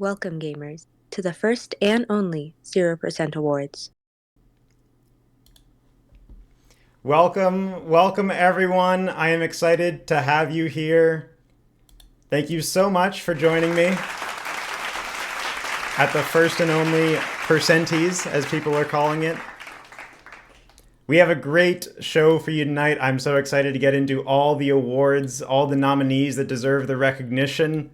Welcome, gamers, to the first and only 0% Awards. Welcome everyone. I am excited to have you here. Thank you so much for joining me at the first and only percenties, as people are calling it. We have a great show for you tonight. I'm so excited to get into all the awards, all the nominees that deserve the recognition.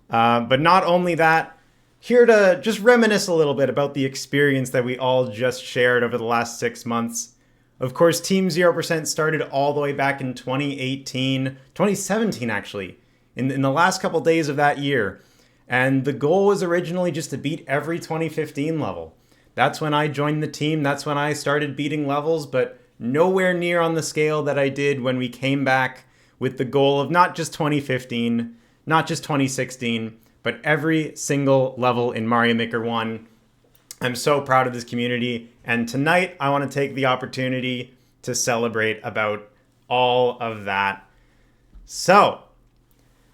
But not only that, here to just reminisce a little bit about the experience that we all just shared over the last 6 months. Of course, Team 0% started all the way back in 2017 actually, in the last couple days of that year. And the goal was originally just to beat every 2015 level. That's when I joined the team, that's when I started beating levels, but nowhere near on the scale that I did when we came back with the goal of not just 2015, not just 2016, but every single level in Mario Maker 1. I'm so proud of this community, and tonight I want to take the opportunity to celebrate about all of that. So,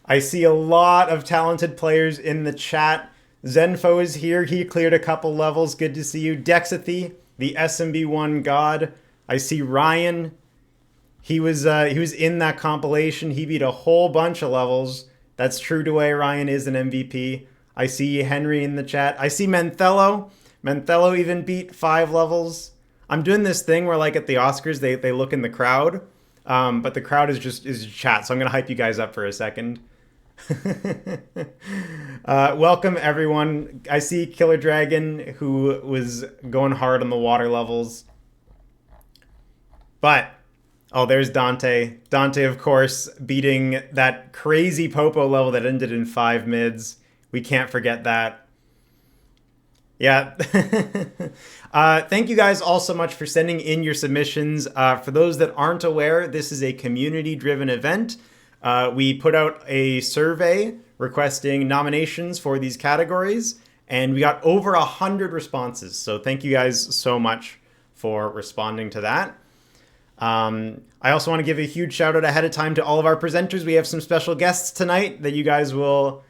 I see a lot of talented players in the chat. Zenfo is here, he cleared a couple levels, good to see you. Dexathy, the SMB1 god. I see Ryan, he was in that compilation, he beat a whole bunch of levels. That's true to way Ryan is an MVP. I see Henry in the chat. I see Menthello. Menthello even beat 5 levels. I'm doing this thing where, like at the Oscars, they look in the crowd, but the crowd is chat. So I'm gonna hype you guys up for a second. Welcome everyone. I see Killer Dragon, who was going hard on the water levels. But oh, there's Dante. Dante, of course, beating that crazy Popo level that ended in 5 mids. We can't forget that. Yeah. Thank you guys all so much for sending in your submissions. For those that aren't aware, this is a community-driven event. We put out a survey requesting nominations for these categories, and we got over 100 responses. So thank you guys so much for responding to that. I also want to give a huge shout out ahead of time to all of our presenters. We have some special guests tonight that you guys will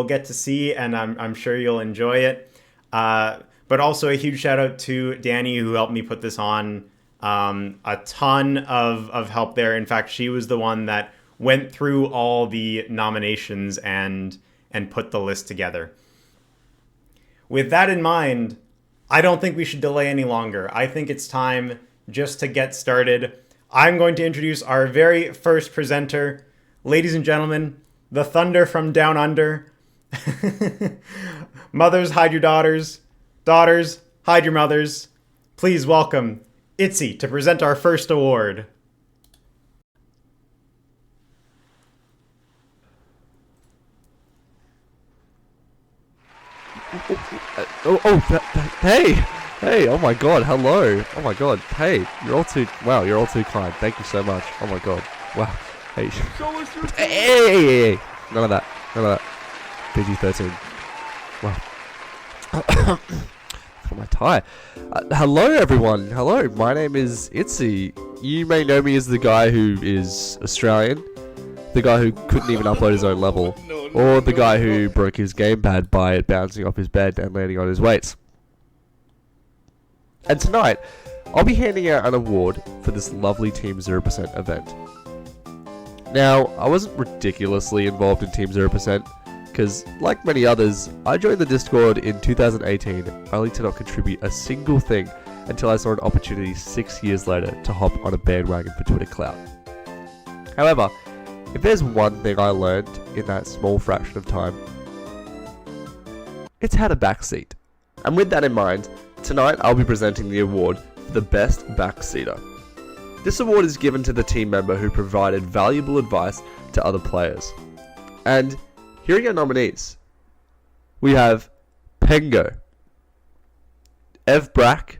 get to see, and I'm sure you'll enjoy it. But also a huge shout out to Danny, who helped me put this on. A ton of help there. In fact, she was the one that went through all the nominations and put the list together. With that in mind, I don't think we should delay any longer. I think it's time just to get started. I'm going to introduce our very first presenter. Ladies and gentlemen, the Thunder from Down Under. Mothers, hide your daughters. Daughters, hide your mothers. Please welcome Itzy to present our first award. Hey, oh my god, hello. Oh my god, hey, you're all too kind. Thank you so much. Oh my god, wow. Hey, hey. None of that. PG-13. Wow. Got my tie. Hello everyone. Hello, my name is Itzy. You may know me as the guy who is Australian, the guy who couldn't even upload his own level, or the guy who broke his gamepad by it bouncing off his bed and landing on his weights. And tonight, I'll be handing out an award for this lovely Team 0% event. Now, I wasn't ridiculously involved in Team 0%, because, like many others, I joined the Discord in 2018 only to not contribute a single thing until I saw an opportunity 6 years later to hop on a bandwagon for Twitter clout. However, if there's one thing I learned in that small fraction of time, it's how to backseat. And with that in mind, tonight I'll be presenting the award for the best backseater. This award is given to the team member who provided valuable advice to other players. And here are your nominees. We have Pengo, Ev Brack,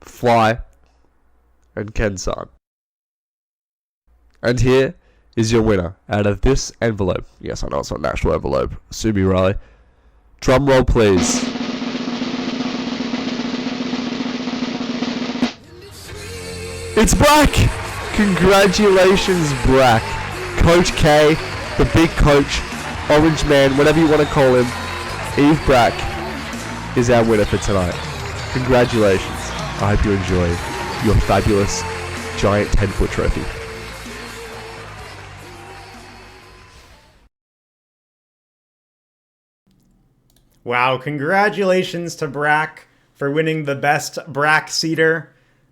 Fly, and Kensan. And here is your winner out of this envelope. Yes, I know it's not an actual envelope. Sue me, Riley. Drum roll, please. It's Brack! Congratulations, Brack. Coach K, the big coach, Orange Man, whatever you want to call him. Eve Brack is our winner for tonight. Congratulations. I hope you enjoy your fabulous giant 10-foot trophy. Wow, congratulations to Brack for winning the best Backseater.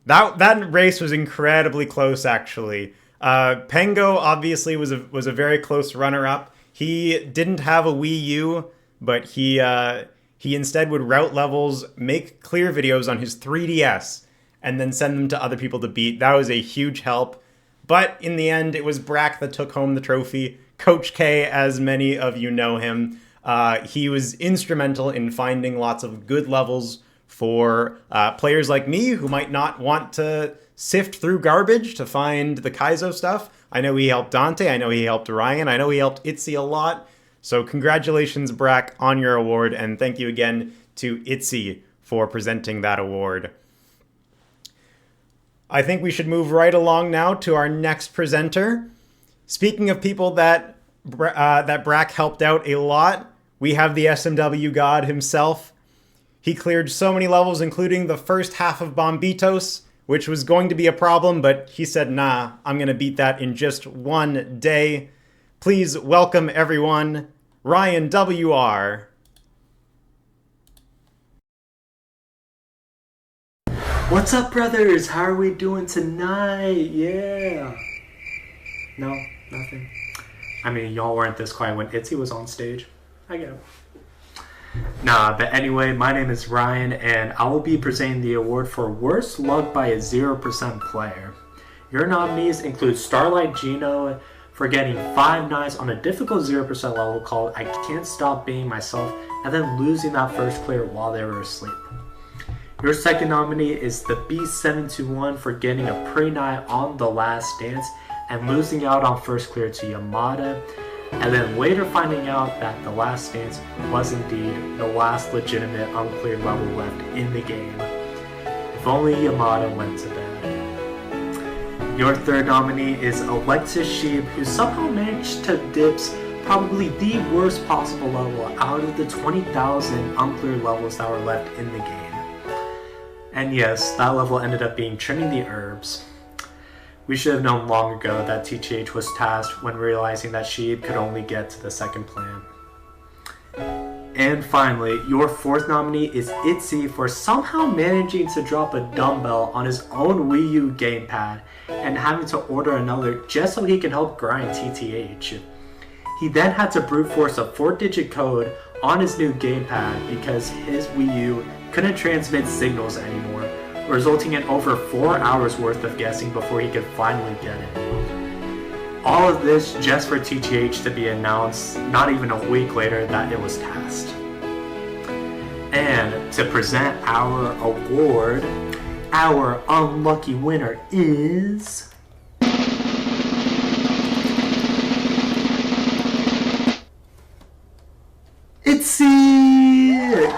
That race was incredibly close, actually. Pengo obviously was a very close runner-up. He didn't have a Wii U, but he instead would route levels, make clear videos on his 3DS, and then send them to other people to beat. That was a huge help. But in the end, it was Brack that took home the trophy. Coach K, as many of you know him, he was instrumental in finding lots of good levels for players like me who might not want to sift through garbage to find the Kaizo stuff. I know he helped Dante. I know he helped Ryan. I know he helped Itzy a lot. So congratulations, Brack, on your award. And thank you again to Itzy for presenting that award. I think we should move right along now to our next presenter. Speaking of people that Brack helped out a lot, we have the SMW god himself. He cleared so many levels, including the first half of Bombitos, which was going to be a problem, but he said, nah, I'm going to beat that in just one day. Please welcome everyone, Ryan WR. What's up, brothers? How are we doing tonight? Yeah. No, nothing. I mean, y'all weren't this quiet when Itzy was on stage. I get it. Nah, but anyway, my name is Ryan, and I will be presenting the award for Worst Luck by a 0% Player. Your nominees include Starlight Gino for getting 5 nines on a difficult 0% level called I Can't Stop Being Myself, and then losing that first clear while they were asleep. Your second nominee is the B721 for getting a pre-night on The Last Dance and losing out on first clear to Yamada, and then later finding out that The Last Dance was indeed the last legitimate unclear level left in the game. If only Yamada went to bed. Your third nominee is Alexis Sheep, who somehow managed to dips probably the worst possible level out of the 20,000 unclear levels that were left in the game. And yes, that level ended up being Trimming the Herbs. We should have known long ago that TTH was tasked when realizing that Sheep could only get to the second plan. And finally, your fourth nominee is Itzy for somehow managing to drop a dumbbell on his own Wii U gamepad and having to order another just so he can help grind TTH. He then had to brute force a 4-digit code on his new gamepad because his Wii U couldn't transmit signals anymore, resulting in over 4 hours worth of guessing before he could finally get it. All of this just for TTH to be announced not even a week later that it was tasked. And to present our award, our unlucky winner is... Itzy!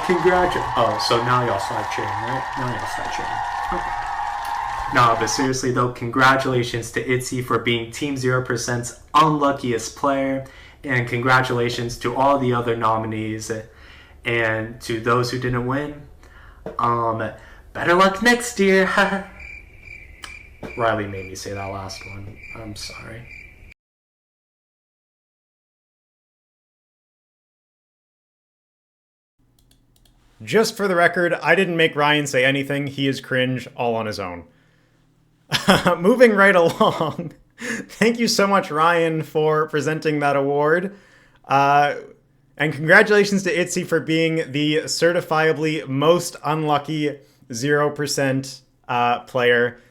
Congratulations. Oh, so now y'all start cheering, right? Now y'all start cheering. Okay. No, but seriously though, congratulations to Itzy for being Team 0%'s unluckiest player, and congratulations to all the other nominees, and to those who didn't win, better luck next year. Riley made me say that last one. I'm sorry. Just for the record, I didn't make Ryan say anything. He is cringe all on his own. Moving right along. Thank you so much, Ryan, for presenting that award. And congratulations to Itzy for being the certifiably most unlucky 0% player.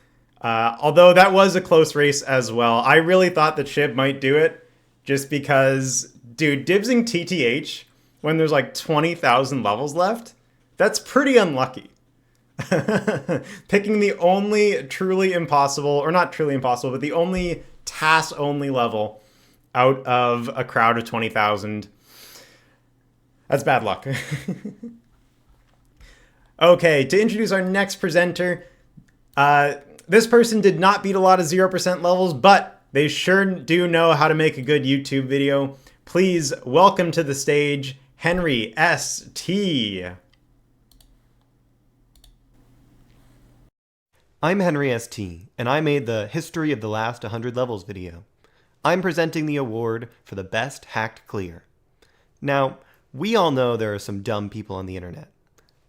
Although that was a close race as well. I really thought that Shib might do it just because, dude, dibsing TTH when there's like 20,000 levels left, that's pretty unlucky. Picking the only truly impossible, or not truly impossible, but the only TAS-only level out of a crowd of 20,000. That's bad luck. Okay, to introduce our next presenter, this person did not beat a lot of 0% levels, but they sure do know how to make a good YouTube video. Please welcome to the stage Henry S.T. I'm Henry S.T., and I made the History of the Last 100 Levels video. I'm presenting the award for the best hacked clear. Now, we all know there are some dumb people on the internet.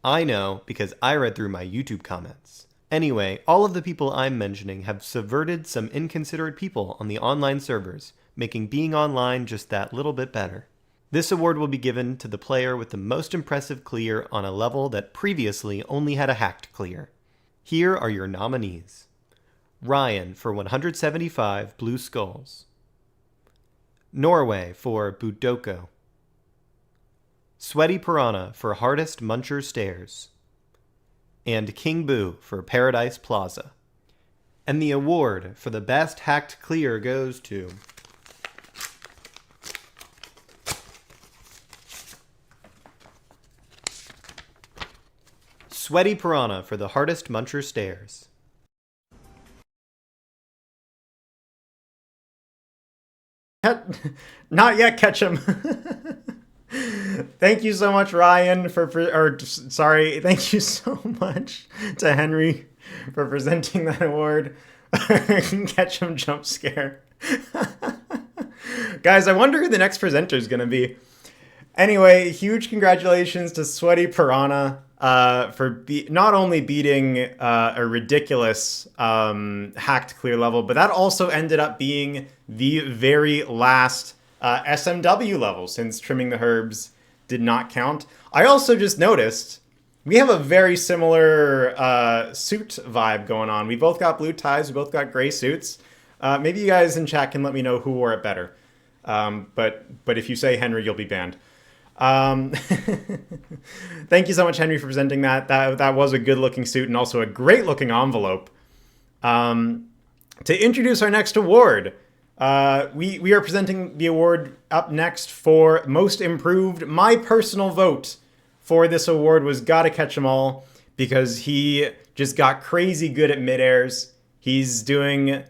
I know because I read through my YouTube comments. Anyway, all of the people I'm mentioning have subverted some inconsiderate people on the online servers, making being online just that little bit better. This award will be given to the player with the most impressive clear on a level that previously only had a hacked clear. Here are your nominees. Ryan for 175 Blue Skulls. Norway for Budoko. Sweaty Piranha for Hardest Muncher Stairs. And King Boo for Paradise Plaza. And the award for the best hacked clear goes to... Sweaty Piranha for the Hardest Muncher Stairs. Not yet, Ketchum. Thank you so much, Ryan, thank you so much to Henry for presenting that award. Ketchum jump scare. Guys, I wonder who the next presenter is going to be. Anyway, huge congratulations to Sweaty Piranha for not only beating a ridiculous hacked clear level, but that also ended up being the very last SMW level, since Trimming the Herbs did not count. I also just noticed we have a very similar suit vibe going on. We both got blue ties, we both got gray suits. Maybe you guys in chat can let me know who wore it better. But if you say Henry, you'll be banned. Thank you so much, Henry, for presenting that. That was a good-looking suit and also a great-looking envelope. To introduce our next award, we are presenting the award up next for Most Improved. My personal vote for this award was Gotta Catch 'Em All, because he just got crazy good at mid-airs. He was doing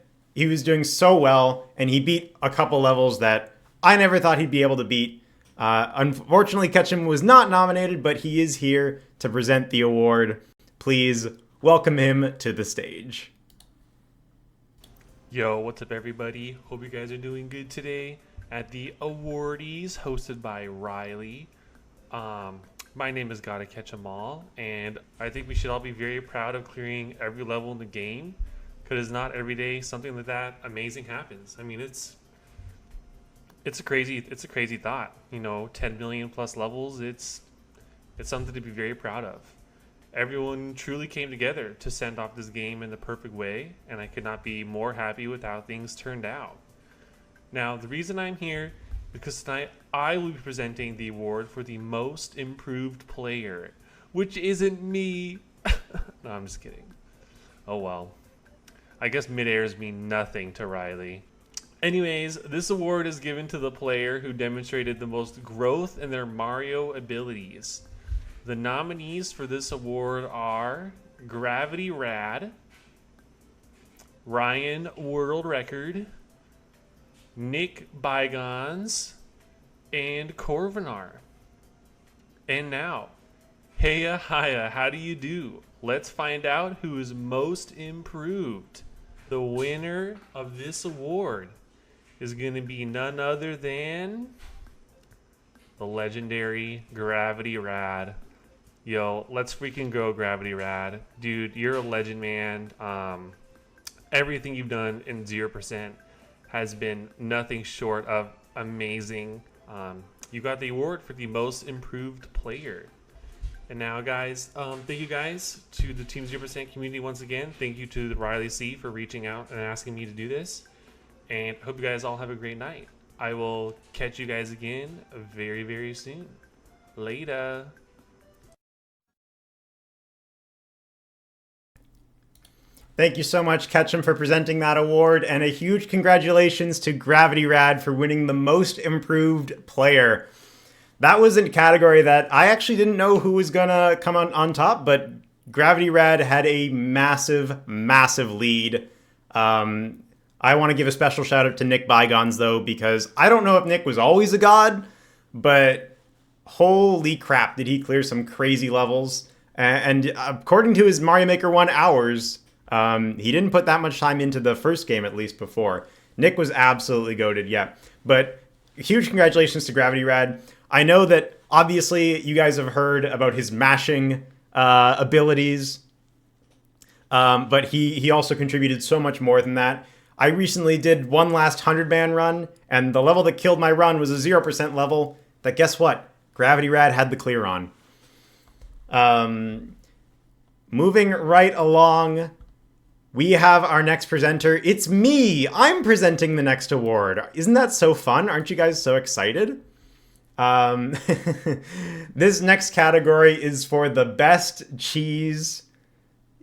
so well, and he beat a couple levels that I never thought he'd be able to beat. Unfortunately, Ketchum was not nominated, but he is here to present the award. Please welcome him to the stage. Yo, what's up, everybody? Hope you guys are doing good today at the awardees hosted by Riley. My name is Gotta Catch 'Em All, and I think we should all be very proud of clearing every level in the game, because not every day something like that amazing happens. I mean, it's a crazy thought. 10 million plus levels. It's something to be very proud of. Everyone truly came together to send off this game in the perfect way, and I could not be more happy with how things turned out. Now, the reason I'm here, because tonight I will be presenting the award for the most improved player, which isn't me. No, I'm just kidding. Oh well. I guess mid-airs mean nothing to Riley. Anyways, this award is given to the player who demonstrated the most growth in their Mario abilities. The nominees for this award are Gravity Rad, Ryan World Record, Nick Bygones, and Corvinar. And now, heya hiya, how do you do? Let's find out who is most improved. The winner of this award is going to be none other than the legendary Gravity Rad. Yo, let's freaking go, Gravity Rad. Dude, you're a legend, man. Everything you've done in 0% has been nothing short of amazing. You got the award for the most improved player. And now, guys, thank you guys to the Team 0% community once again. Thank you to the Riley C for reaching out and asking me to do this. And hope you guys all have a great night. I will catch you guys again very, very soon. Later. Thank you so much, Ketchum, for presenting that award, and a huge congratulations to Gravity Rad for winning the most improved player. That was a category that I actually didn't know who was gonna come on top, but Gravity Rad had a massive, massive lead. I want to give a special shout out to Nick Bygones, though, because I don't know if Nick was always a god, but holy crap, did he clear some crazy levels. And according to his Mario Maker 1 hours, he didn't put that much time into the first game, at least before. Nick was absolutely goated, yeah. But huge congratulations to Gravity Rad. I know that, obviously, you guys have heard about his mashing abilities, but he also contributed so much more than that. I recently did one last 100-man run, and the level that killed my run was a 0% level that, guess what? Gravity Rad had the clear on. Moving right along, we have our next presenter. It's me! I'm presenting the next award. Isn't that so fun? Aren't you guys so excited? This next category is for the best cheese.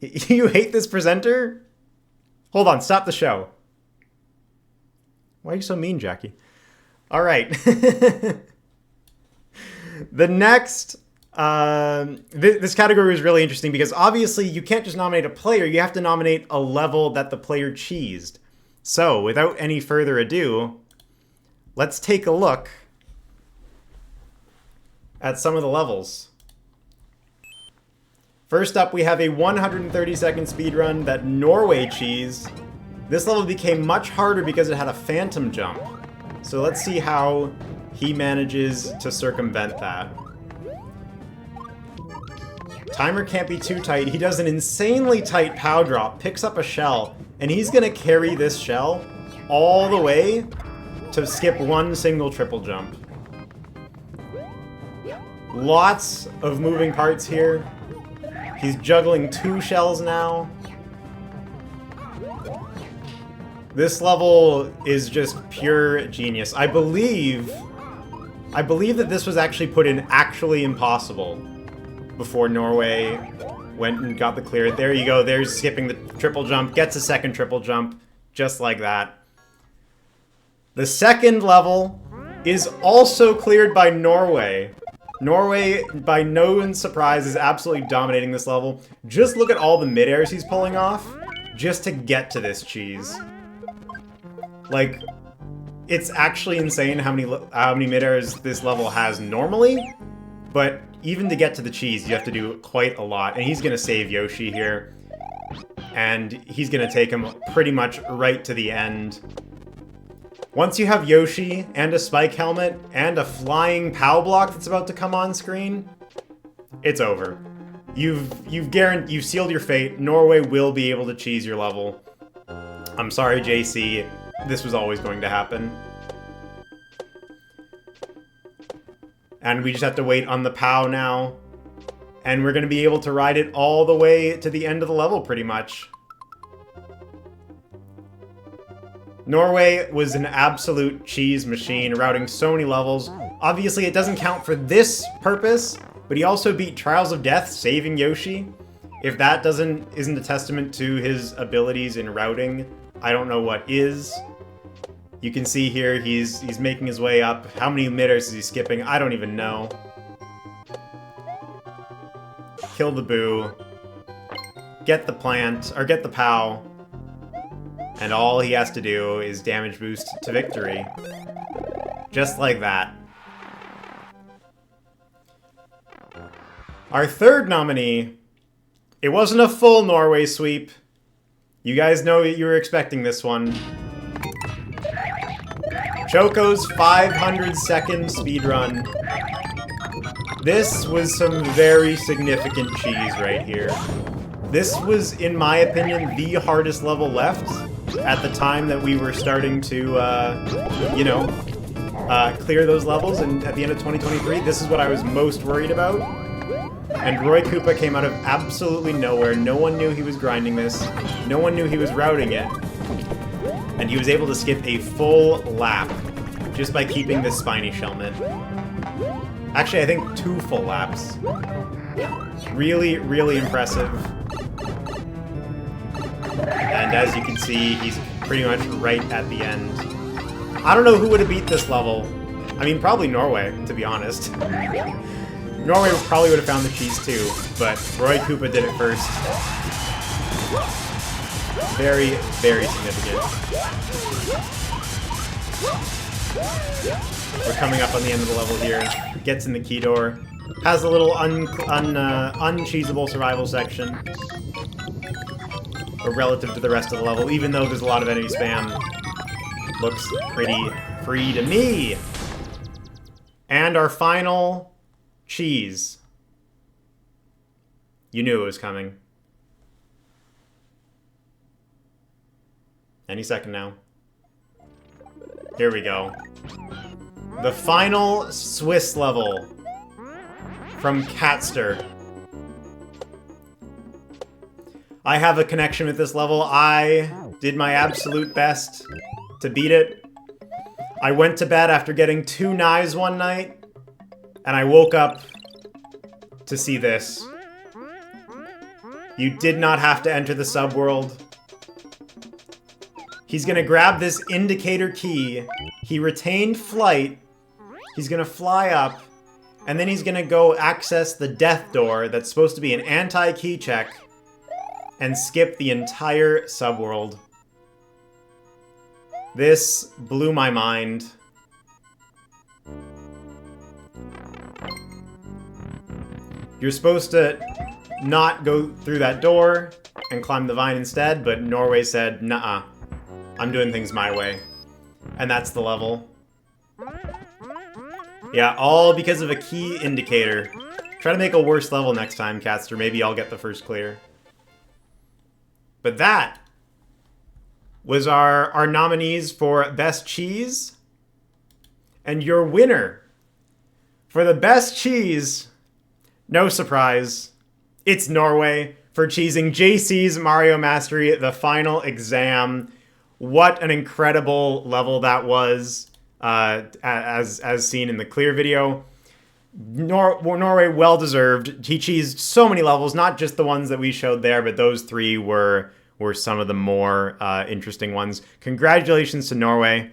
You hate this presenter? Hold on, stop the show. Why are you so mean, Jackie? All right. The next, this category is really interesting because obviously you can't just nominate a player, you have to nominate a level that the player cheesed. So, without any further ado, let's take a look at some of the levels. First up, we have a 130-second speedrun that Norway cheesed. This level became much harder because it had a phantom jump. So let's see how he manages to circumvent that. Timer can't be too tight. He does an insanely tight pow drop, picks up a shell, and he's gonna carry this shell all the way to skip one single triple jump. Lots of moving parts here. He's juggling 2 shells now. This level is just pure genius. I believe that this was actually put in actually impossible before Norway went and got the clear. There you go. There's skipping the triple jump. Gets a second triple jump. Just like that. The second level is also cleared by Norway. Norway, by no surprise, is absolutely dominating this level. Just look at all the mid-airs he's pulling off just to get to this cheese. Like, it's actually insane how many mid-airs this level has normally, but even to get to the cheese, you have to do quite a lot. And he's going to save Yoshi here, and he's going to take him pretty much right to the end. Once you have Yoshi and a spike helmet and a flying POW block that's about to come on screen, it's over. You've sealed your fate. Norway will be able to cheese your level. I'm sorry, JC. This was always going to happen. And we just have to wait on the POW now. And we're going to be able to ride it all the way to the end of the level, pretty much. Norway was an absolute cheese machine, routing so many levels. Obviously, it doesn't count for this purpose, but he also beat Trials of Death, saving Yoshi. If that isn't a testament to his abilities in routing, I don't know what is. You can see here, he's making his way up. How many mid-airs is he skipping? I don't even know. Kill the Boo. Get the plant, or get the POW. And all he has to do is damage boost to victory. Just like that. Our third nominee, it wasn't a full Norway sweep. You guys know that you were expecting this one. Choco's 500-second speedrun. This was some very significant cheese right here. This was, in my opinion, the hardest level left at the time that we were starting to, clear those levels, and at the end of 2023, this is what I was most worried about. And Roy Koopa came out of absolutely nowhere. No one knew he was grinding this. No one knew he was routing it. And he was able to skip a full lap just by keeping this spiny shellmet. Actually, I think 2 full laps. Really, really impressive. And as you can see, he's pretty much right at the end. I don't know who would have beat this level. I mean, probably Norway, to be honest. Norway probably would have found the cheese too, but Roy Koopa did it first. Very, very significant. We're coming up on the end of the level here. Gets in the key door. Has a little uncheesable survival section. But relative to the rest of the level, even though there's a lot of enemy spam, looks pretty free to me. And our final cheese. You knew it was coming. Any second now. Here we go. The final Swiss level from Catster. I have a connection with this level. I did my absolute best to beat it. I went to bed after getting 2 knives one night, and I woke up to see this. You did not have to enter the subworld. He's gonna grab this indicator key. He retained flight. He's gonna fly up, and then he's gonna go access the death door that's supposed to be an anti-key check and skip the entire subworld. This blew my mind. You're supposed to not go through that door and climb the vine instead, but Norway said, "Nuh-uh, I'm doing things my way." And that's the level. Yeah, all because of a key indicator. Try to make a worse level next time, Catster. Maybe I'll get the first clear. But that was our nominees for Best Cheese. And your winner for the Best Cheese, no surprise, it's Norway for cheesing JC's Mario Mastery, the final exam. What an incredible level that was, as seen in the clear video. Norway, well deserved. He cheesed so many levels, not just the ones that we showed there, but those 3 were some of the more interesting ones. Congratulations to Norway.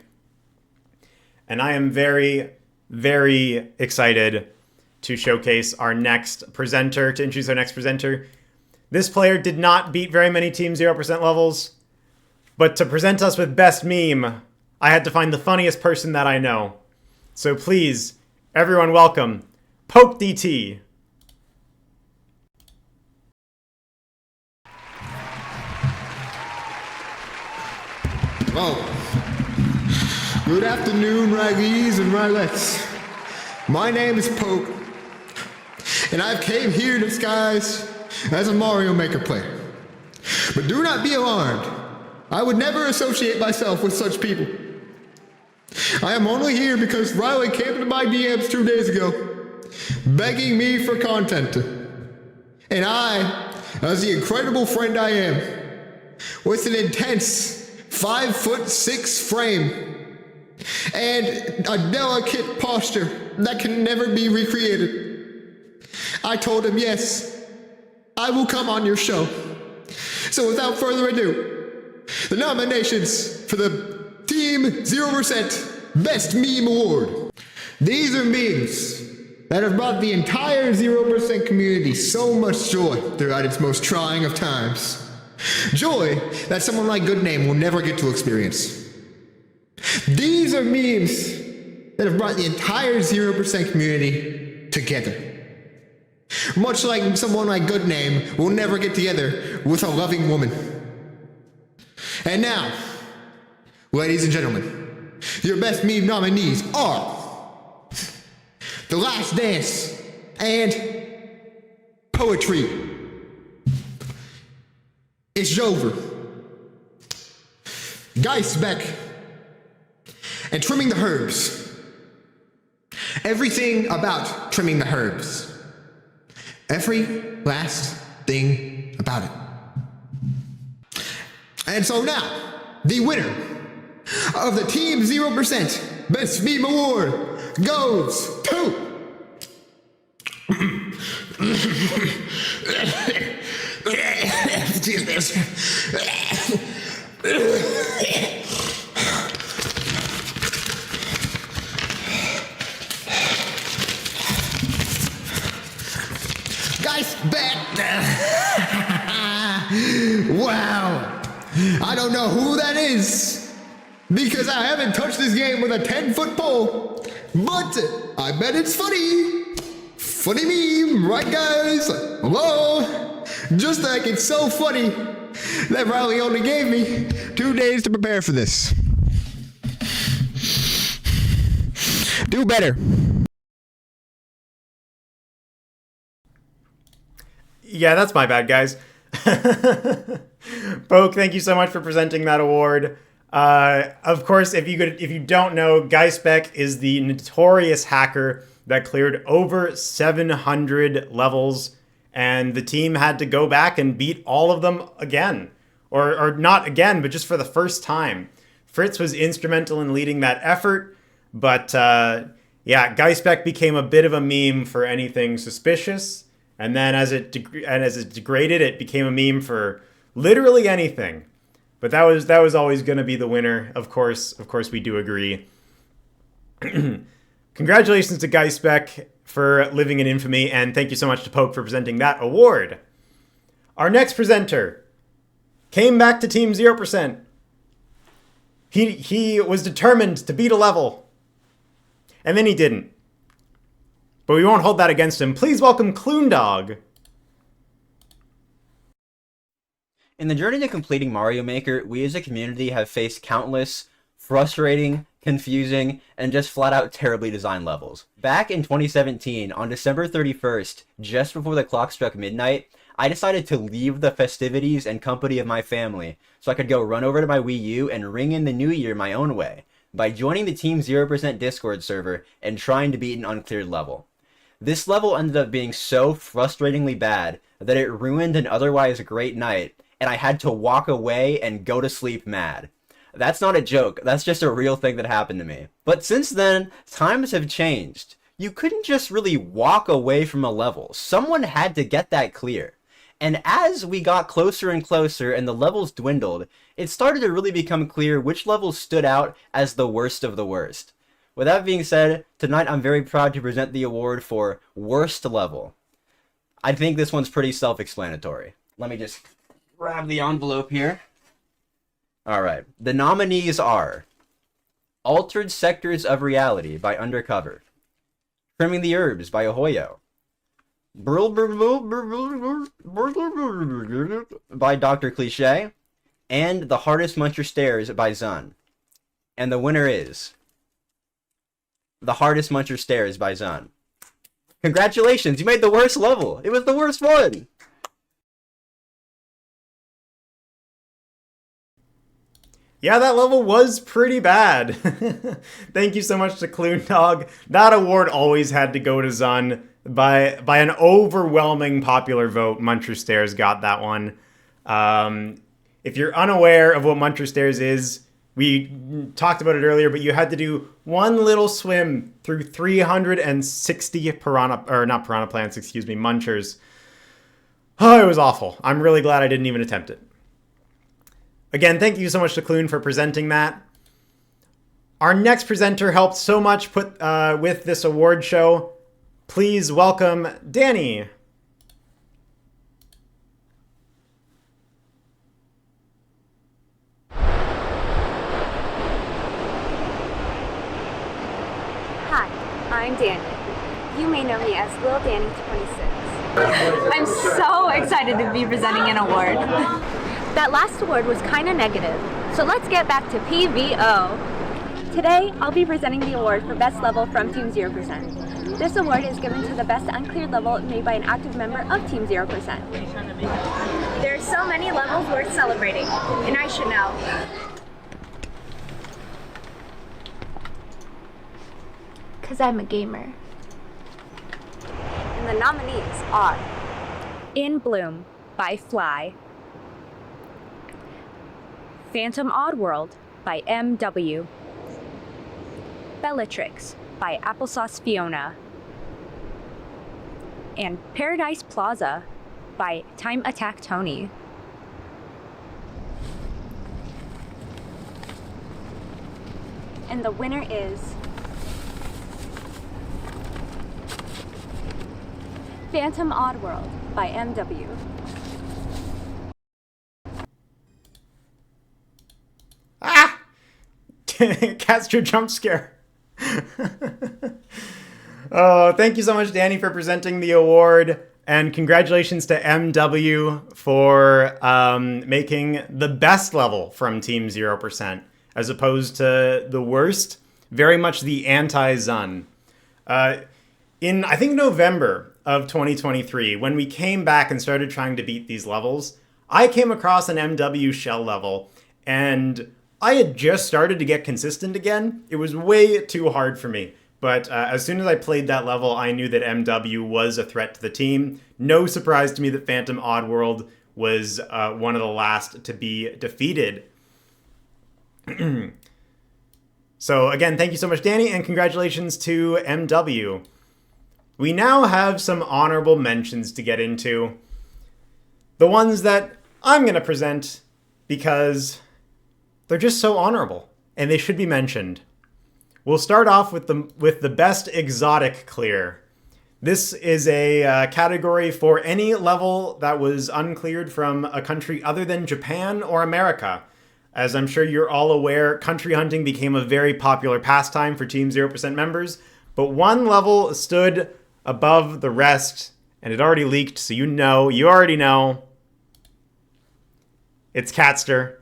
And I am very, very excited to showcase our next presenter, to introduce our next presenter. This player did not beat very many Team 0% levels, but to present us with Best Meme, I had to find the funniest person that I know. So please, everyone welcome, Poke DT. Well, good afternoon, Raggies and Rylettes. My name is Poke, and I've came here disguised as a Mario Maker player. But do not be alarmed. I would never associate myself with such people. I am only here because Riley came into my DMs 2 days ago, begging me for content. And I, as the incredible friend I am, with an intense 5'6" frame and a delicate posture that can never be recreated, I told him, yes, I will come on your show. So without further ado, the nominations for the Team 0% Best Meme Award. These are memes that have brought the entire 0% community so much joy throughout its most trying of times. Joy that someone like Goodname will never get to experience. These are memes that have brought the entire 0% community together. Much like someone like Goodname will never get together with a loving woman. And now, ladies and gentlemen, your best meme nominees are The Last Dance and Poetry. It's over. Geistbeck and Trimming the Herbs. Everything about trimming the herbs. Every last thing about it. And so now, the winner of the Team 0% Best Meme Award goes to... Guys, back. Wow. I don't know who that is, because I haven't touched this game with a 10-foot pole But I bet it's funny. Funny meme, right guys? Hello? Just like it's so funny that Riley only gave me 2 days to prepare for this. Do better. Yeah, that's my bad, guys. Poke, thank you so much for presenting that award. Of course, if you don't know, Guyspec is the notorious hacker that cleared over 700 levels, and the team had to go back and beat all of them again. Or not again, but just for the first time. Fritz was instrumental in leading that effort, but yeah, Guyspec became a bit of a meme for anything suspicious, and then as it degraded, it became a meme for literally anything. But that was always going to be the winner. Of course, we do agree. Congratulations to Guyspec for living in infamy, and thank you so much to Poke for presenting that award. Our next presenter came back to Team 0%. He was determined to beat a level, and then he didn't. But we won't hold that against him. Please welcome Kloondog. In the journey to completing Mario Maker, we as a community have faced countless frustrating, confusing, and just flat out terribly designed levels. Back in 2017, on December 31st, just before the clock struck midnight, I decided to leave the festivities and company of my family so I could go run over to my Wii U and ring in the new year my own way by joining the Team 0% Discord server and trying to beat an uncleared level. This level ended up being so frustratingly bad that it ruined an otherwise great night, and I had to walk away and go to sleep mad. That's not a joke, that's just a real thing that happened to me. But since then, times have changed. You couldn't just really walk away from a level. Someone had to get that clear. And as we got closer and closer and the levels dwindled, it started to really become clear which levels stood out as the worst of the worst. With that being said, tonight I'm very proud to present the award for Worst Level. I think this one's pretty self-explanatory. Let me just grab the envelope here. Alright, the nominees are Altered Sectors of Reality by Undercover, Trimming the Herbs by Ahoyo, by Dr. Cliche, and The Hardest Muncher Stairs by Zun. And the winner is The Hardest Muncher Stairs by Zun. Congratulations, you made the worst level. It was the worst one. Yeah, that level was pretty bad. Thank you so much to Kloondog. That award always had to go to Zun. By an overwhelming popular vote, Muncher Stairs got that one. If you're unaware of what Muncher Stairs is, we talked about it earlier, but you had to do one little swim through 360 munchers. Oh, it was awful. I'm really glad I didn't even attempt it. Again, thank you so much to Kloon for presenting that. Our next presenter helped so much with this award show. Please welcome Danny. Hi, I'm Danny. You may know me as Lil Danny 26. I'm so excited to be presenting an award. That last award was kind of negative, so let's get back to PVO. Today, I'll be presenting the award for Best Level from Team 0%. This award is given to the best uncleared level made by an active member of Team 0%. There are so many levels worth celebrating, and I should know. Because I'm a gamer. And the nominees are In Bloom by Fly, Phantom Oddworld by MW, Bellatrix by Applesauce Fiona, and Paradise Plaza by Time Attack Tony. And the winner is Phantom Oddworld by MW. Cast your jump scare. Oh, thank you so much, Danny, for presenting the award. And congratulations to MW for making the best level from Team 0%, as opposed to the worst, very much the anti-Zun. In, I think, November of 2023, when we came back and started trying to beat these levels, I came across an MW shell level, and I had just started to get consistent again. It was way too hard for me. But as soon as I played that level, I knew that MW was a threat to the team. No surprise to me that Phantom Oddworld was one of the last to be defeated. So again, thank you so much, Danny, and congratulations to MW. We now have some honorable mentions to get into. The ones that I'm going to present because they're just so honorable, and they should be mentioned. We'll start off with the best exotic clear. This is a category for any level that was uncleared from a country other than Japan or America. As I'm sure you're all aware, country hunting became a very popular pastime for Team 0% members, but one level stood above the rest, and it already leaked, so you already know. It's Catster.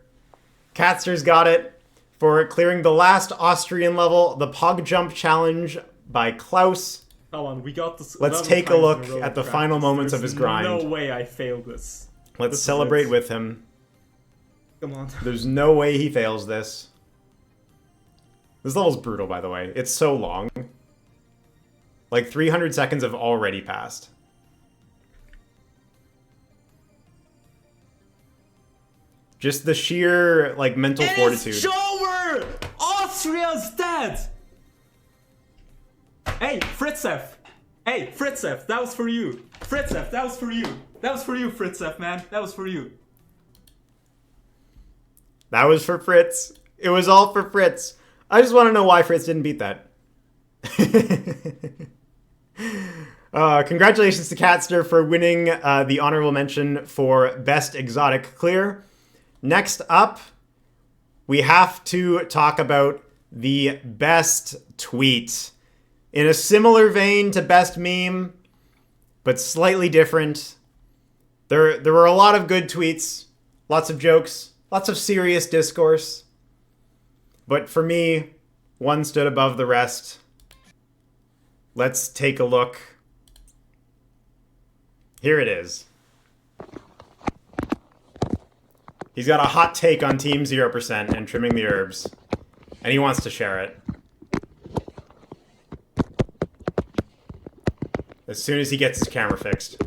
Catster's got it for clearing the last Austrian level, the Pog Jump Challenge by Klaus. Hold on, we got this. Let's take a look at the final moments of his grind. No way I failed this. Let's celebrate with him. Come on. There's no way he fails this. This level's brutal, by the way. It's so long. Like 300 seconds have already passed. Just the sheer, like, mental fortitude. It's over! Austria's dead! Hey, Fritzef! Hey, Fritzef, that was for you! Fritzef, that was for you! That was for you, Fritzef, man. That was for you. That was for Fritz. It was all for Fritz. I just want to know why Fritz didn't beat that. Congratulations to Catster for winning the honorable mention for Best Exotic Clear. Next up, we have to talk about the best tweet. In a similar vein to best meme, but slightly different. There were a lot of good tweets, lots of jokes, lots of serious discourse. But for me, one stood above the rest. Let's take a look. Here it is. He's got a hot take on Team 0% and trimming the herbs. And he wants to share it. As soon as he gets his camera fixed.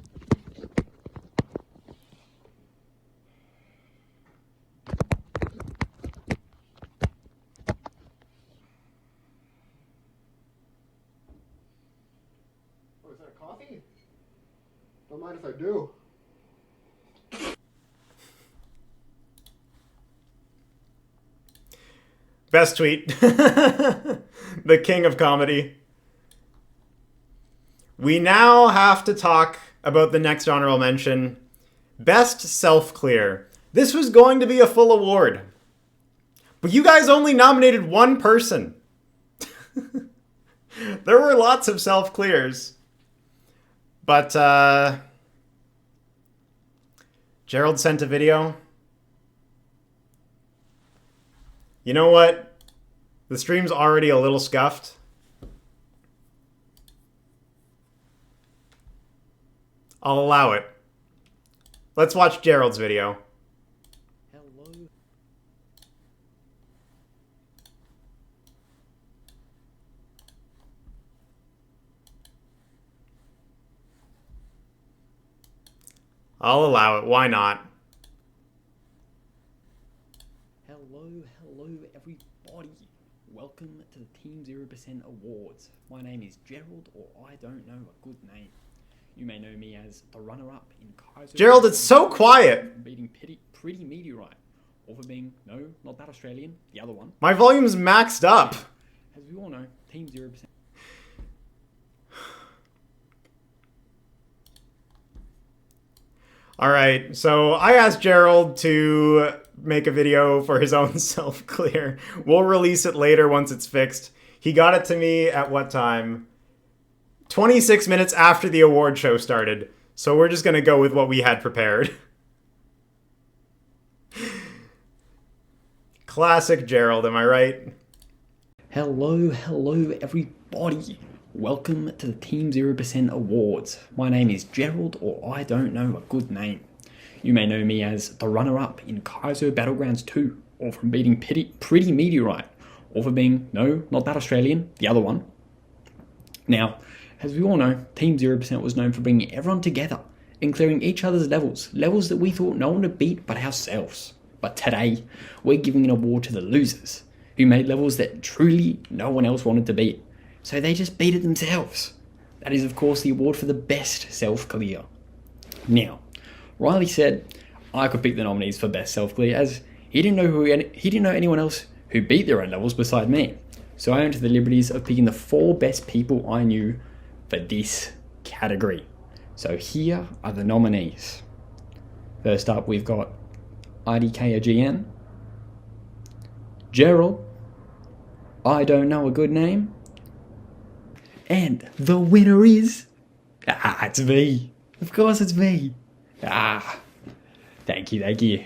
Oh, is that coffee? Don't mind if I do. Best tweet. The king of comedy. We now have to talk about the next honorable mention. Best self-clear. This was going to be a full award. But you guys only nominated one person. There were lots of self-clears. But, Gerald sent a video. You know what? The stream's already a little scuffed. I'll allow it. Let's watch Gerald's video. Hello. I'll allow it. Why not? Hello, everybody. Welcome to the Team 0% Awards. My name is Gerald, or I don't know a good name. You may know me as the runner-up in Kaiser. Gerald, it's so quiet. Beating Pretty Meteorite. Or for being, no, not that Australian, the other one. My volume's maxed up. As we all know, Team 0%. Alright, so I asked Gerald to make a video for his own self-clear. We'll release it later once it's fixed. He got it to me at what time? 26 minutes after the award show started. So we're just going to go with what we had prepared. Classic Gerald, am I right? Hello, everybody. Welcome to the Team 0% Awards. My name is Gerald, or I don't know a good name. You may know me as the runner-up in Kaizo Battlegrounds 2, or from beating Pretty Meteorite, or for being, no, not that Australian, the other one. Now, as we all know, Team 0% was known for bringing everyone together and clearing each other's levels that we thought no one would beat but ourselves. But today, we're giving an award to the losers, who made levels that truly no one else wanted to beat. So they just beat it themselves. That is, of course, the award for the best self-clear. Now, Riley said I could pick the nominees for best self-clear as he didn't know anyone else who beat their own levels beside me. So I went to the liberties of picking the 4 best people I knew for this category. So here are the nominees. First up, we've got IDKAGN, Gerald, I don't know a good name, and the winner is... it's me. Of course it's me. Thank you.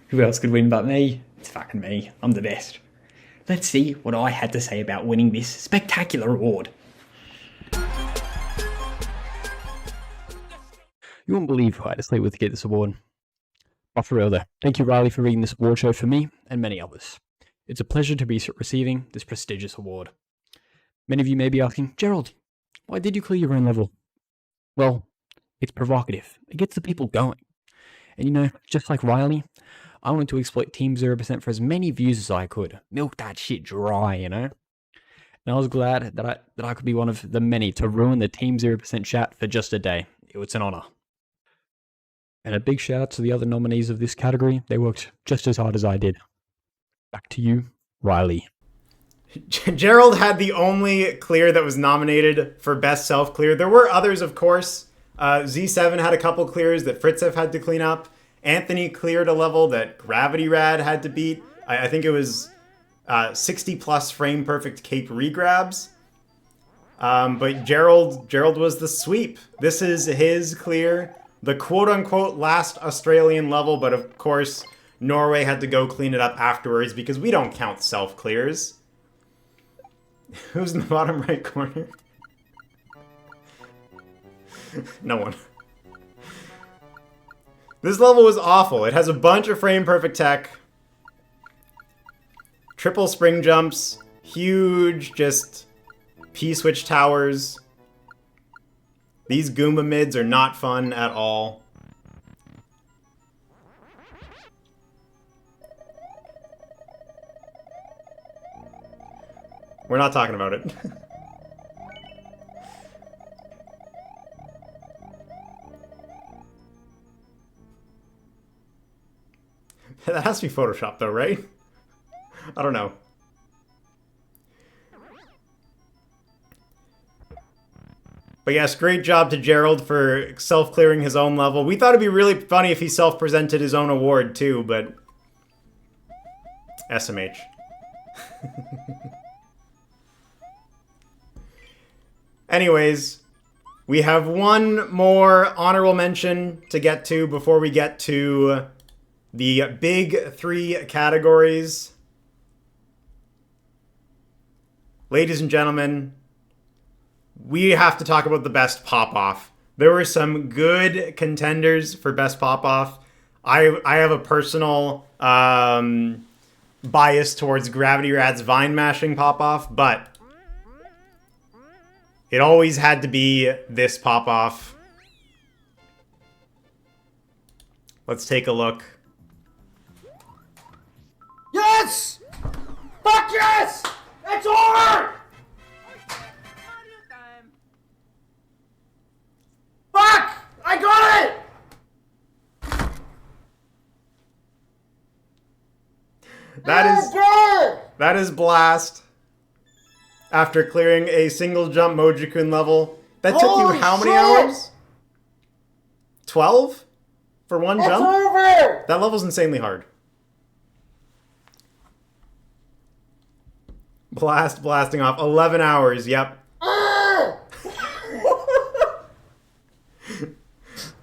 Who else could win but me? It's fucking me. I'm the best. Let's see what I had to say about winning this spectacular award. You won't believe who I had to sleep with to get this award. But for real though, thank you Riley for reading this award show for me and many others. It's a pleasure to be receiving this prestigious award. Many of you may be asking, Gerald, why did you clear your own level? Well, it's provocative. It gets the people going. And you know, just like Riley, I wanted to exploit Team 0% for as many views as I could. Milk that shit dry, you know? And I was glad that I could be one of the many to ruin the Team 0% chat for just a day. It was an honor. And a big shout out to the other nominees of this category. They worked just as hard as I did. Back to you, Riley. Gerald had the only clear that was nominated for best self-clear. There were others, of course. Z7 had a couple clears that Fritzev had to clean up. Anthony cleared a level that Gravity Rad had to beat. I think it was 60 plus frame perfect cape regrabs. But Gerald was the sweep. This is his clear. The quote-unquote last Australian level, but of course, Norway had to go clean it up afterwards because we don't count self-clears. Who's in the bottom right corner? No one. This level was awful. It has a bunch of frame-perfect tech. Triple spring jumps. Huge, just P-switch towers. These Goomba mids are not fun at all. We're not talking about it. That has to be Photoshopped though, right? I don't know. But yes, great job to Gerald for self-clearing his own level. We thought it'd be really funny if he self-presented his own award too, but... SMH. Anyways, we have one more honorable mention to get to before we get to the big 3 categories. Ladies and gentlemen, we have to talk about the best Popoff. There were some good contenders for best Popoff. I have a personal bias towards Gravity Rad's Vine Mashing Popoff, but it always had to be this Popoff. Let's take a look. Yes! Fuck yes! It's over! Fuck! I got it! That is Blast. After clearing a single jump Mojikun level. That took you how many hours? 12? For one jump? Over! That level's insanely hard. blasting off. 11 hours, yep.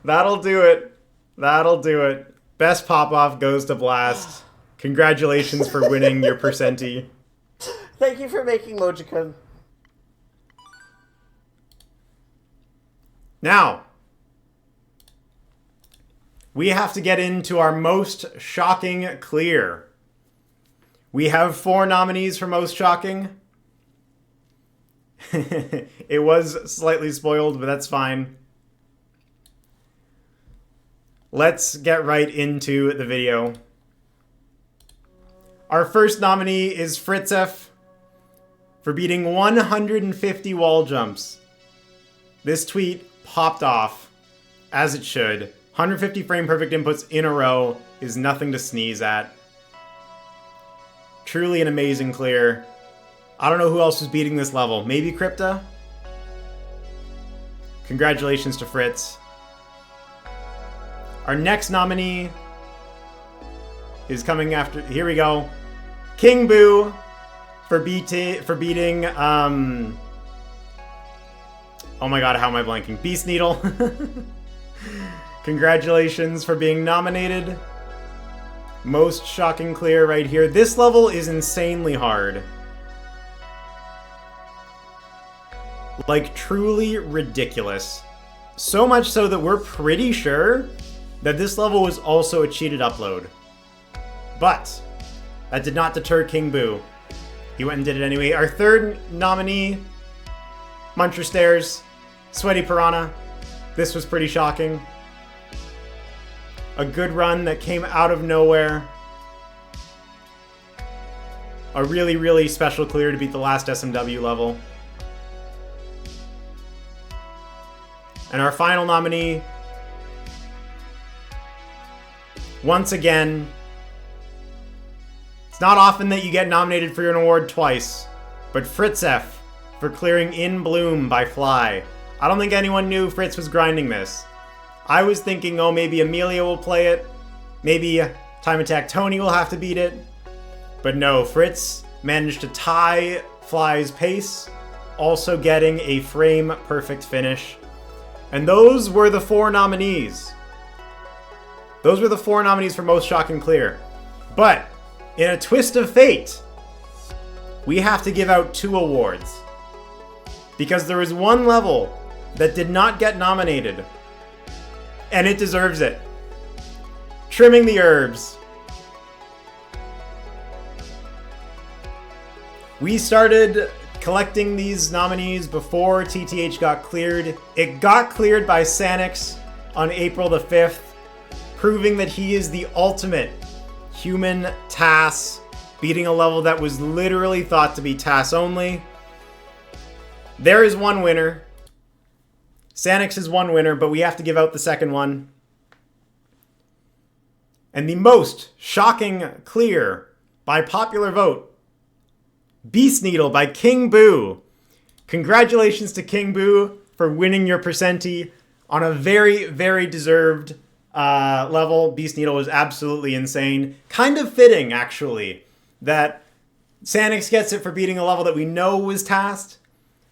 That'll do it. That'll do it. Best pop-off goes to Blast. Congratulations for winning your percenti. Thank you for making Mojikun. Now, we have to get into our most shocking clear. We have 4 nominees for most shocking. It was slightly spoiled, but that's fine. Let's get right into the video. Our first nominee is Fritzef for beating 150 wall jumps. This tweet popped off, as it should. 150 frame perfect inputs in a row is nothing to sneeze at. Truly an amazing clear. I don't know who else was beating this level. Maybe Crypta? Congratulations to Fritz. Our next nominee is coming after... Here we go. King Boo for beating... Oh my god, how am I blanking? Beast Needle. Congratulations for being nominated. Most shocking clear right here. This level is insanely hard. Like, truly ridiculous. So much so that we're pretty sure that this level was also a cheated upload. But that did not deter King Boo. He went and did it anyway. Our third nominee, Muncher Stairs, Sweaty Piranha. This was pretty shocking. A good run that came out of nowhere. A really, really special clear to beat the last SMW level. And our final nominee, once again, it's not often that you get nominated for an award twice, but Fritzef for clearing In Bloom by Fly. I don't think anyone knew Fritz was grinding this. I was thinking, oh, maybe Amelia will play it. Maybe Time Attack Tony will have to beat it. But no, Fritz managed to tie Fly's pace, also getting a frame-perfect finish. And those were the 4 nominees. Those were the 4 nominees for Most Shocking Clear. But, in a twist of fate, we have to give out 2 awards. Because there is one level that did not get nominated. And it deserves it. Trimming the Herbs. We started collecting these nominees before TTH got cleared. It got cleared by Sanix on April the 5th, proving that he is the ultimate human TAS, beating a level that was literally thought to be TAS only. There is one winner. Sanix is one winner, but we have to give out the second one. And the most shocking clear by popular vote, Beast Needle by King Boo. Congratulations to King Boo for winning your percenti on a very, very deserved level. Beast Needle was absolutely insane. Kind of fitting, actually, that Sanix gets it for beating a level that we know was tasked,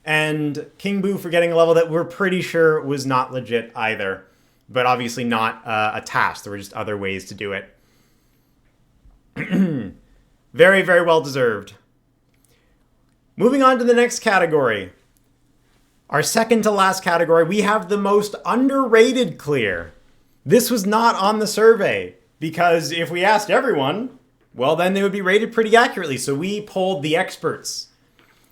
and King Boo for getting a level that we're pretty sure was not legit either. But obviously not a task. There were just other ways to do it. Very, very well deserved. Moving on to the next category. Our second to last category, we have the most underrated clear. This was not on the survey, because if we asked everyone, well, then they would be rated pretty accurately. So we polled the experts.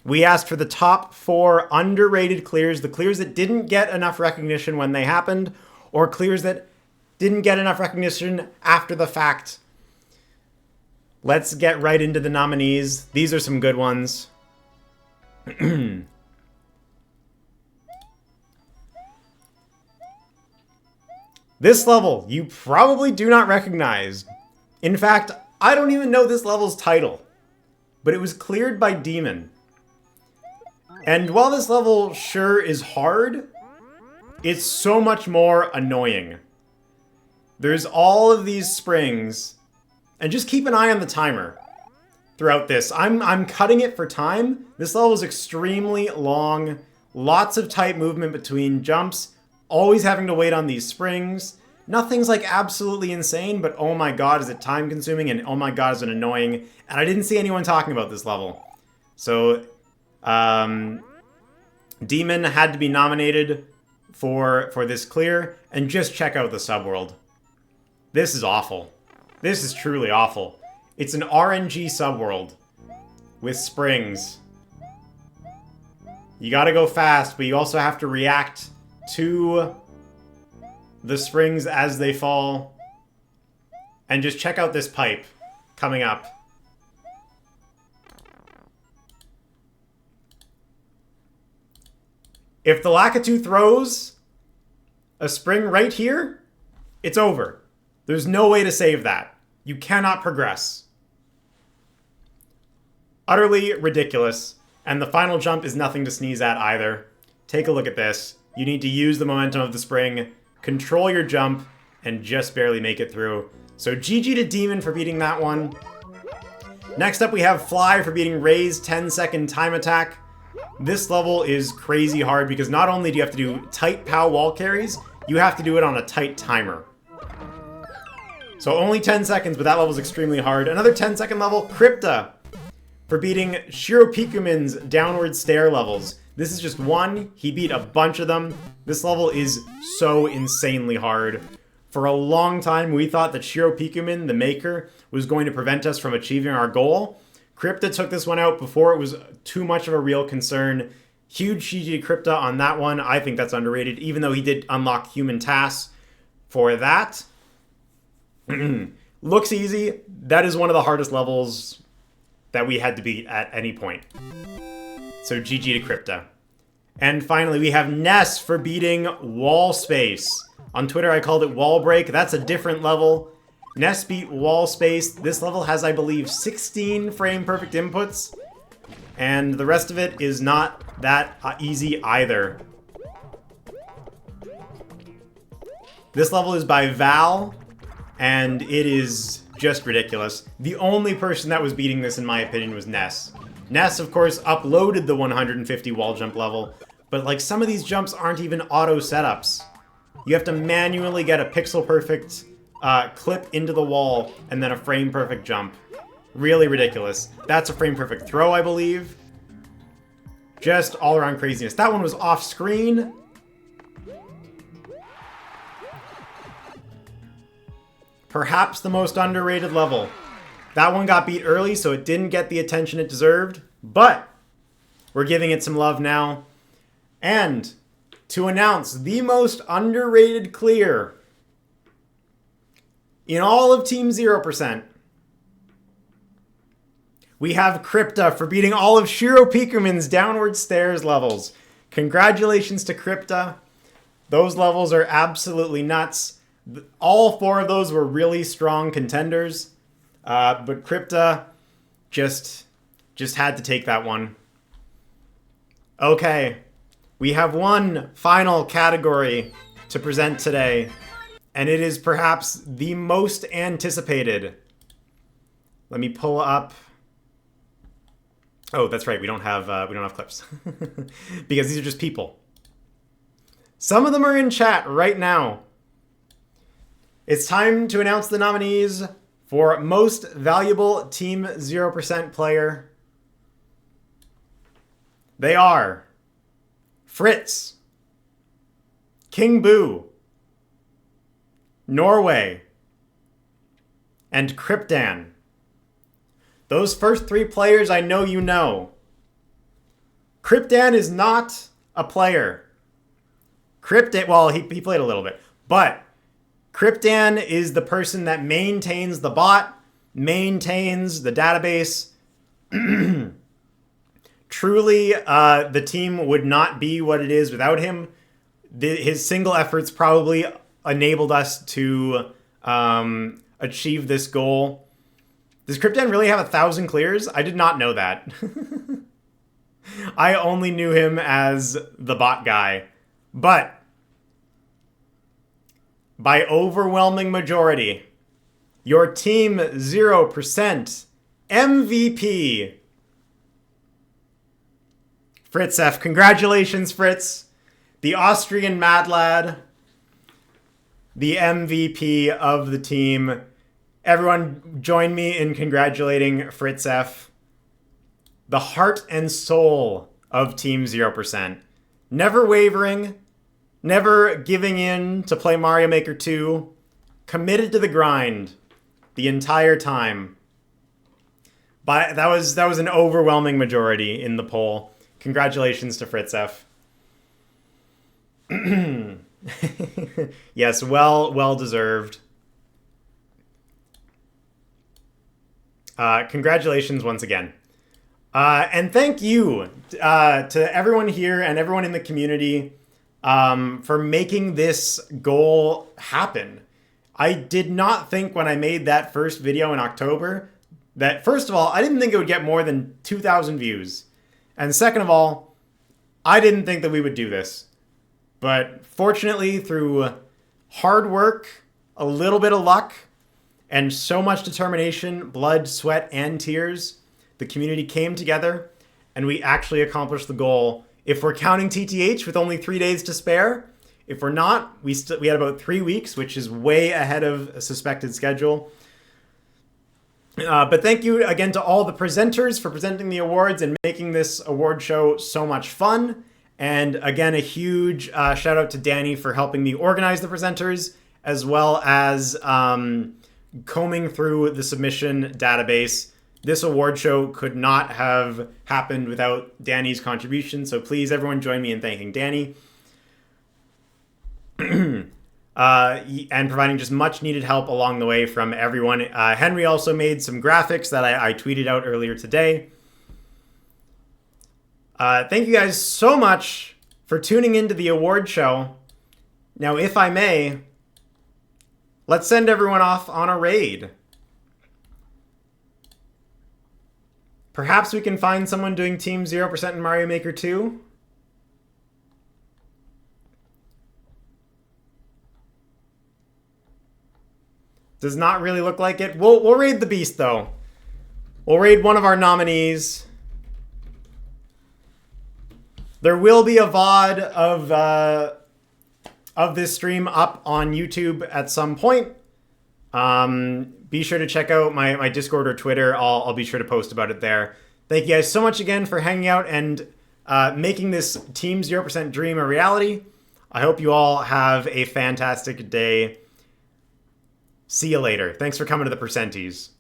We asked for the top 4 underrated clears, the clears that didn't get enough recognition when they happened, or clears that didn't get enough recognition after the fact. Let's get right into the nominees. These are some good ones. This level, you probably do not recognize. In fact, I don't even know this level's title, but it was cleared by Demon. And while this level sure is hard, it's so much more annoying. There's all of these springs, and just keep an eye on the timer. throughout this. I'm cutting it for time. This level is extremely long. Lots of tight movement between jumps. Always having to wait on these springs. Nothing's like absolutely insane, but oh my god, is it time consuming, and oh my god, is it annoying. And I didn't see anyone talking about this level. So, Demon had to be nominated for this clear, and just check out the subworld. This is awful. This is truly awful. It's an RNG subworld with springs. You gotta go fast, but you also have to react to the springs as they fall. And just check out this pipe coming up. If the Lakitu throws a spring right here, it's over. There's no way to save that. You cannot progress. Utterly ridiculous. And the final jump is nothing to sneeze at either. Take a look at this. You need to use the momentum of the spring, control your jump, and just barely make it through. So GG to Demon for beating that one. Next up we have Fly for beating Ray's 10-second time attack. This level is crazy hard because not only do you have to do tight POW wall carries, you have to do it on a tight timer. So only 10 seconds, but that level is extremely hard. Another 10-second level, Crypta, for beating Shiropikumin's downward stair levels. This is just one. He beat a bunch of them. This level is so insanely hard. For a long time, we thought that Shiropikumin, the maker, was going to prevent us from achieving our goal. Crypta took this one out before it was too much of a real concern. Huge GG to Crypta on that one. I think that's underrated, even though he did unlock human tasks for that. Looks easy. That is one of the hardest levels that we had to beat at any point. So GG to Crypta. And finally, we have Ness for beating Wall Space. On Twitter, I called it Wall Break. That's a different level. Ness beat Wall Space. This level has, I believe, 16 frame-perfect inputs. And the rest of it is not that easy either. This level is by Val, and it is just ridiculous. The only person that was beating this, in my opinion, was Ness. Ness, of course, uploaded the 150 wall jump level, but like some of these jumps aren't even auto setups. You have to manually get a pixel-perfect clip into the wall and then a frame-perfect jump. Really ridiculous. That's a frame-perfect throw, I believe. Just all-around craziness. That one was off-screen. Perhaps the most underrated level. That one got beat early, so it didn't get the attention it deserved, but we're giving it some love now. And to announce the most underrated clear in all of Team 0%, we have Crypta for beating all of Shiropikumin's downward stairs levels. Congratulations to Crypta. Those levels are absolutely nuts. All four of those were really strong contenders, but Crypta just had to take that one. Okay, we have one final category to present today, and it is perhaps the most anticipated. Let me pull up. Oh, that's right. We don't have clips because these are just people. Some of them are in chat right now. It's time to announce the nominees for Most Valuable Team 0% Player. They are Fritz, King Boo, Norway, and Cryptan. Those first three players I know you know. Cryptan is not a player. Cryptan, well, he played a little bit, but Cryptan is the person that maintains the bot, maintains the database. Truly, the team would not be what it is without him. His single efforts probably enabled us to achieve this goal. Does Cryptan really have 1,000 clears? I did not know that. I only knew him as the bot guy. But by overwhelming majority, your Team 0% MVP, Fritz F. Congratulations, Fritz. The Austrian mad lad. The MVP of the team. Everyone join me in congratulating Fritz F. The heart and soul of Team 0%. Never wavering, never giving in to play Mario Maker 2. Committed to the grind the entire time. But that was an overwhelming majority in the poll. Congratulations to Fritz F. Yes, well deserved. Congratulations once again. And thank you to everyone here and everyone in the community for making this goal happen. I did not think when I made that first video in October that, first of all, I didn't think it would get more than 2,000 views. And second of all, I didn't think that we would do this. But fortunately, through hard work, a little bit of luck, and so much determination, blood, sweat, and tears, the community came together, and we actually accomplished the goal. If we're counting TTH with only 3 days to spare, if we're not, we had about 3 weeks, which is way ahead of a suspected schedule. But thank you again to all the presenters for presenting the awards and making this award show so much fun. And again, a huge shout out to Danny for helping me organize the presenters, as well as combing through the submission database. This award show could not have happened without Danny's contribution, so please everyone join me in thanking Danny. And providing just much needed help along the way from everyone. Henry also made some graphics that I tweeted out earlier today. Thank you guys so much for tuning into the award show. Now, if I may, let's send everyone off on a raid. Perhaps we can find someone doing Team 0% in Mario Maker 2? Does not really look like it. We'll raid the beast, though. We'll raid one of our nominees. There will be a VOD of this stream up on YouTube at some point. Be sure to check out my Discord or Twitter. I'll be sure to post about it there. Thank you guys so much again for hanging out and making this Team 0% dream a reality. I hope you all have a fantastic day. See you later. Thanks for coming to the Percenties.